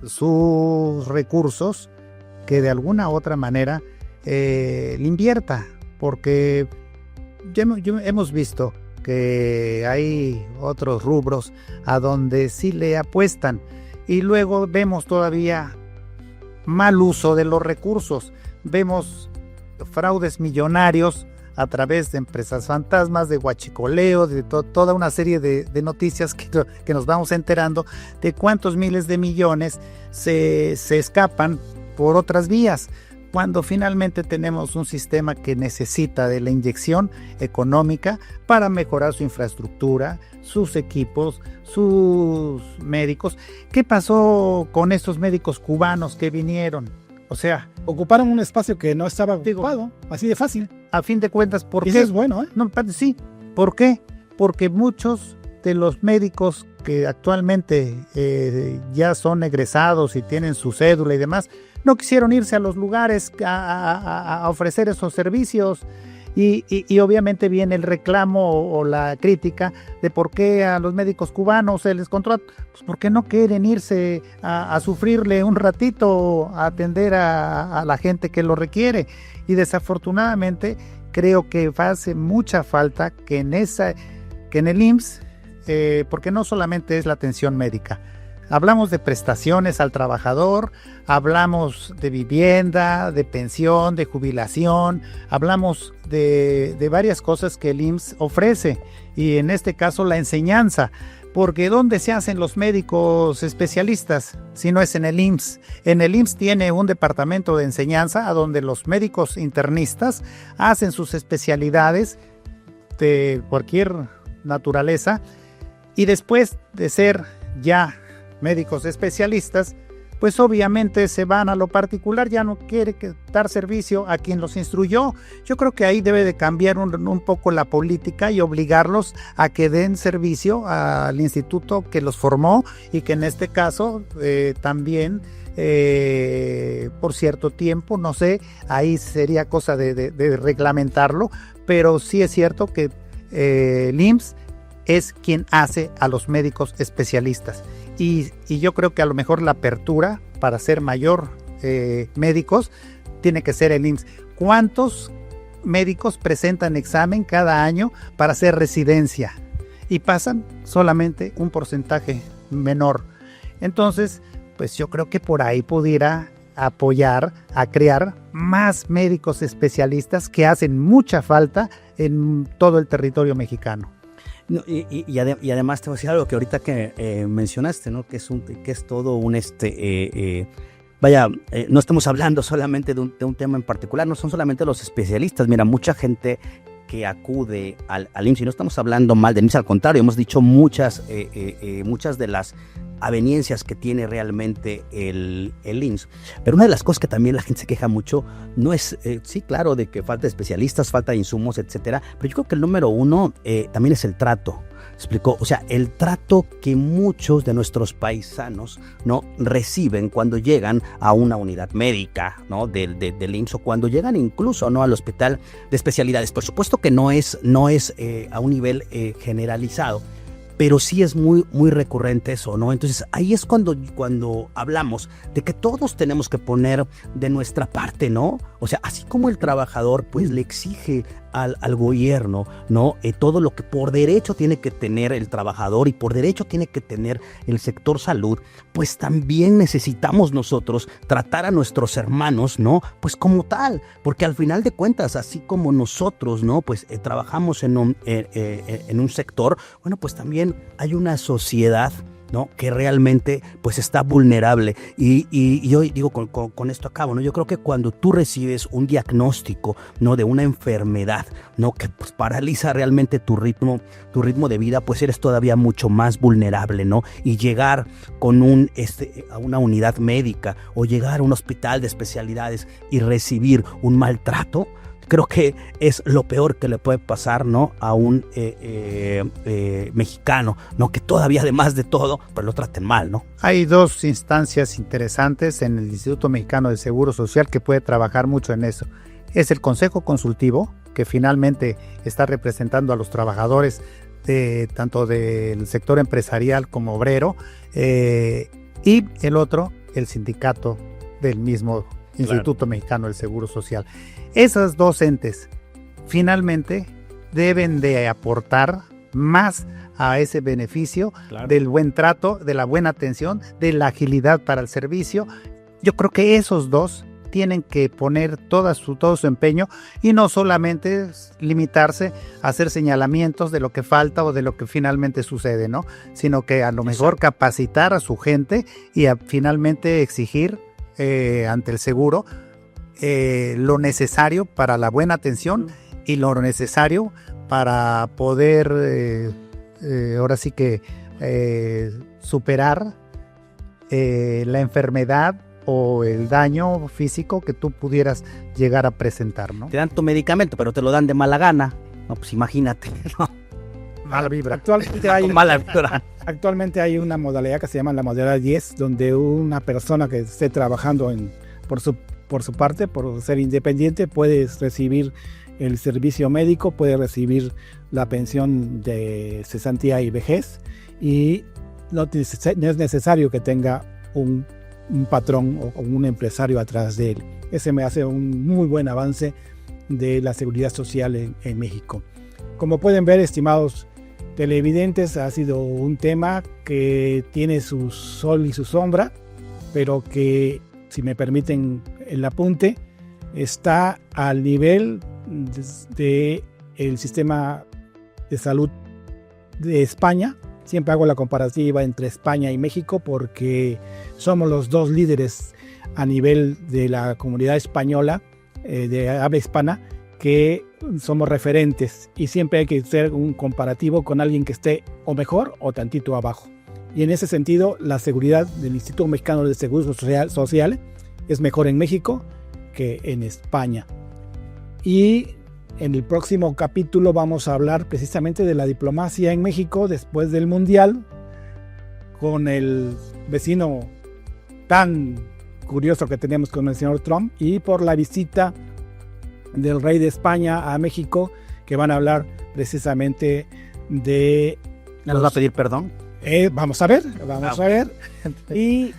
sus recursos, que de alguna u otra manera le invierta, porque ya hemos visto que hay otros rubros a donde sí le apuestan y luego vemos todavía mal uso de los recursos, vemos fraudes millonarios a través de empresas fantasmas, de huachicoleo, de toda una serie de noticias que nos vamos enterando de cuántos miles de millones se escapan por otras vías, cuando finalmente tenemos un sistema que necesita de la inyección económica para mejorar su infraestructura, sus equipos, sus médicos. ¿Qué pasó con estos médicos cubanos que vinieron? O sea, ocuparon un espacio que no estaba ocupado, así de fácil. A fin de cuentas, ¿por qué? Eso es bueno, ¿eh? No, sí. ¿Por qué? Porque muchos de los médicos que actualmente ya son egresados y tienen su cédula y demás, no quisieron irse a los lugares a ofrecer esos servicios. Y obviamente viene el reclamo o la crítica de por qué a los médicos cubanos se les contrata, pues porque no quieren irse a sufrirle un ratito, a atender a la gente que lo requiere. Y desafortunadamente creo que hace mucha falta que en el IMSS, porque no solamente es la atención médica, hablamos de prestaciones al trabajador, hablamos de vivienda, de pensión, de jubilación, hablamos de varias cosas que el IMSS ofrece y en este caso la enseñanza, porque ¿dónde se hacen los médicos especialistas? Si no es en el IMSS. En el IMSS tiene un departamento de enseñanza a donde los médicos internistas hacen sus especialidades de cualquier naturaleza, y después de ser ya médicos especialistas, pues obviamente se van a lo particular, ya no quiere dar servicio a quien los instruyó. Yo creo que ahí debe de cambiar un poco la política y obligarlos a que den servicio al instituto que los formó, y que en este caso también por cierto tiempo, no sé, ahí sería cosa de reglamentarlo, pero sí es cierto que el IMSS es quien hace a los médicos especialistas. Y yo creo que a lo mejor la apertura para ser mayor médicos tiene que ser el IMSS. ¿Cuántos médicos presentan examen cada año para hacer residencia? Y pasan solamente un porcentaje menor. Entonces, pues yo creo que por ahí pudiera apoyar a crear más médicos especialistas, que hacen mucha falta en todo el territorio mexicano. No, y además te voy a decir algo que ahorita que mencionaste, ¿no? Que es todo un no estamos hablando solamente de un tema en particular, no son solamente los especialistas. Mira, mucha gente que acude al IMSS, y no estamos hablando mal del IMSS, al contrario, hemos dicho muchas de las aveniencias que tiene realmente el IMSS. Pero una de las cosas que también la gente se queja mucho no es, sí, claro, de que falta especialistas, falta de insumos, etcétera, pero yo creo que el número uno también es el trato. ¿Explicó? O sea, el trato que muchos de nuestros paisanos, ¿no?, reciben cuando llegan a una unidad médica, ¿no?, del IMSS, o cuando llegan incluso, ¿no?, al hospital de especialidades. Por supuesto que no es a un nivel generalizado, pero sí es muy, muy recurrente eso, ¿no? Entonces ahí es cuando hablamos de que todos tenemos que poner de nuestra parte, ¿no? O sea, así como el trabajador pues le exige al gobierno, ¿no? Todo lo que por derecho tiene que tener el trabajador y por derecho tiene que tener el sector salud, pues también necesitamos nosotros tratar a nuestros hermanos, ¿no?, pues como tal, porque al final de cuentas, así como nosotros, ¿no?, pues trabajamos en un sector, bueno, pues también hay una sociedad, ¿no?, que realmente pues está vulnerable. Y yo digo, con esto acabo, ¿no? Yo creo que cuando tú recibes un diagnóstico, ¿no?, de una enfermedad, ¿no?, que pues paraliza realmente tu ritmo de vida, pues eres todavía mucho más vulnerable, ¿no? Y llegar con a una unidad médica o llegar a un hospital de especialidades y recibir un maltrato, creo que es lo peor que le puede pasar, ¿no?, a un mexicano, ¿no?, que todavía, además de todo, pues lo traten mal, ¿no? Hay dos instancias interesantes en el Instituto Mexicano del Seguro Social que puede trabajar mucho en eso. Es el Consejo Consultivo, que finalmente está representando a los trabajadores tanto del sector empresarial como obrero, y el otro, el sindicato del mismo Instituto Mexicano del Seguro Social. Esas dos entes finalmente deben de aportar más a ese beneficio, claro, del buen trato, de la buena atención, de la agilidad para el servicio. Yo creo que esos dos tienen que poner todo su empeño y no solamente limitarse a hacer señalamientos de lo que falta o de lo que finalmente sucede, ¿no?, sino que a lo mejor capacitar a su gente y finalmente exigir ante el seguro lo necesario para la buena atención y lo necesario para poder ahora sí que superar la enfermedad o el daño físico que tú pudieras llegar a presentar, ¿no? Te dan tu medicamento, pero te lo dan de mala gana. No, pues imagínate, ¿no? Mala vibra. Actualmente hay una modalidad que se llama la modalidad 10, donde una persona que esté trabajando por su parte, por ser independiente, puede recibir el servicio médico, puede recibir la pensión de cesantía y vejez, y no es necesario que tenga un patrón o un empresario atrás de él. Ese me hace un muy buen avance de la seguridad social en México. Como pueden ver, estimados televidentes, ha sido un tema que tiene su sol y su sombra, pero que, si me permiten el apunte, está al nivel del sistema de salud de España, Siempre hago la comparativa entre España y México porque somos los dos líderes a nivel de la comunidad española, de habla hispana, que somos referentes y siempre hay que hacer un comparativo con alguien que esté o mejor o tantito abajo. Y en ese sentido, la seguridad del Instituto Mexicano de Seguro Social es mejor en México que en España. Y en el próximo capítulo vamos a hablar precisamente de la diplomacia en México después del Mundial, con el vecino tan curioso que tenemos con el señor Trump, y por la visita del rey de España a México, que van a hablar precisamente de... ¿Nos va a pedir perdón? Vamos a ver. Y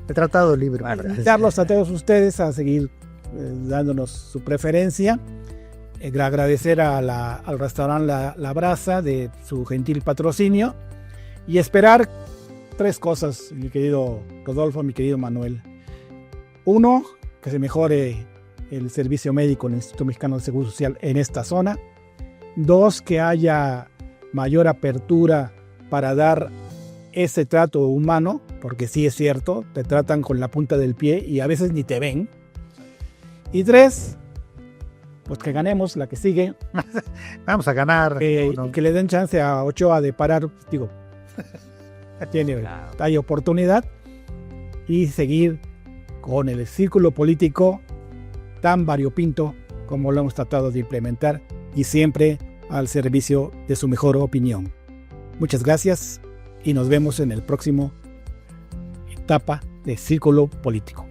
He tratado el libro. invitarlos a todos ustedes a seguir dándonos su preferencia. Agradecer al restaurante La Brasa de su gentil patrocinio y esperar 3 cosas, mi querido Rodolfo, mi querido Manuel. 1, que se mejore el servicio médico en el Instituto Mexicano de Seguro Social en esta zona. 2, que haya mayor apertura para dar ese trato humano, porque sí es cierto, te tratan con la punta del pie y a veces ni te ven. Y 3, pues que ganemos la que sigue. Vamos a ganar. Que le den chance a Ochoa de parar, digo, hay oportunidad, y seguir con el círculo político tan variopinto como lo hemos tratado de implementar y siempre al servicio de su mejor opinión. Muchas gracias y nos vemos en el próximo etapa de Círculo Político.